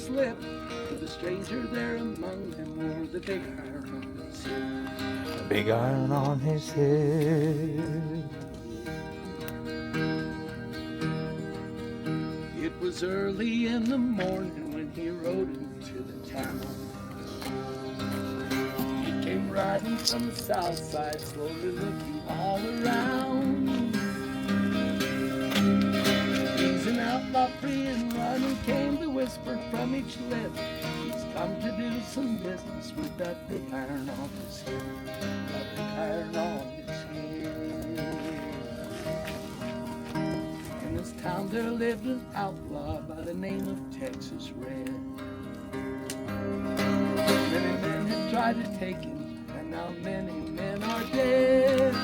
slip. With a stranger there among them wore the big iron on his head. The big iron on his head. It was early in the morning when he rode into the town. He came riding from the south side, slowly looking all around. He's an outlaw free and running, came the whisper from each lip. He's come to do some business with that big iron on his head. That big iron on his head. In this town there lived an outlaw by the name of Texas Red. Many men had tried to take him, and now many men are dead.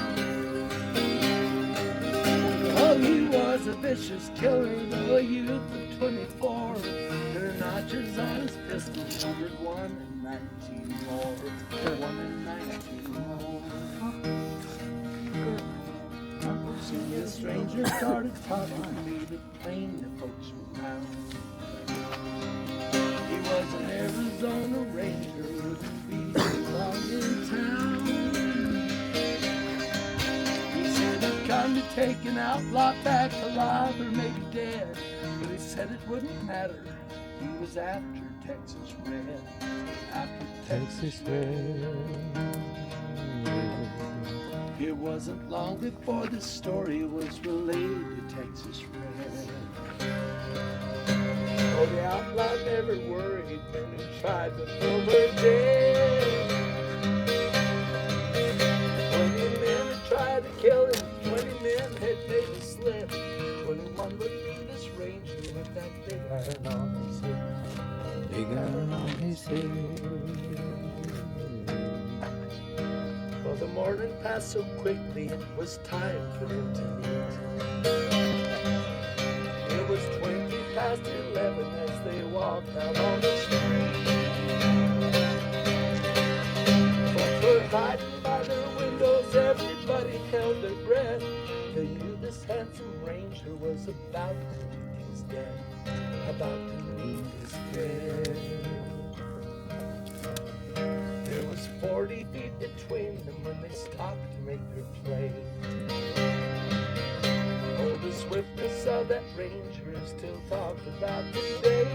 Oh, he was a vicious killer, though a youth of 24. There notches on his pistol numbered 1 and 19 more. 1 and 19 more. The stranger started talking to me to plain the folks around. He was an Arizona Ranger with a beat long in town. He said, I've come to take an outlaw back alive or maybe dead. But he said it wouldn't matter. He was after Texas Red. After Texas Red. It wasn't long before this story was relayed to Texas Red. Oh, the outlaw never worried when he tried to throw her dead. 20 men had tried to kill him, 20 men had made a slip. 21 looked at this ranger with that big iron on his head. Big iron on his head. Well, the morning passed so quickly, it was time for them to meet. It was 20 past 11 as they walked out on the street. Folks were hiding by their windows, everybody held their breath. They knew this handsome ranger was about to meet his death. About to meet his death. There was 40 feet between them when they stopped to make their play. Oh, the swiftness of that ranger is still talked about today.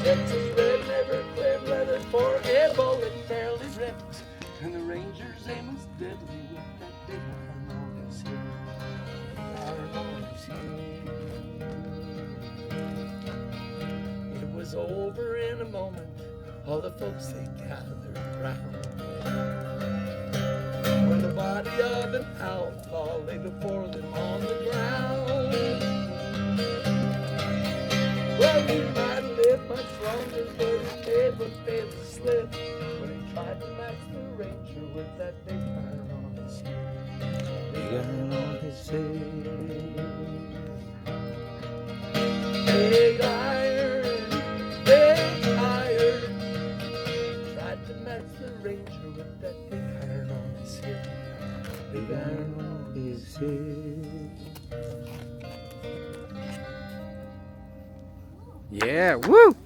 Texas Red never cleared leather for a bullet fairly ripped. And the ranger's aim was deadly with that big iron on his head. Iron on his head. It was over in a moment. All the folks they gathered round. When the body of an outlaw lay before them on the ground. Well, he might live much longer, but his head would fail to slip when he tried to match the ranger with that big iron on his head. Big iron on his head. Big iron, big iron. Tried to match the ranger with that big iron on his head. Big iron on his head. Yeah, woo!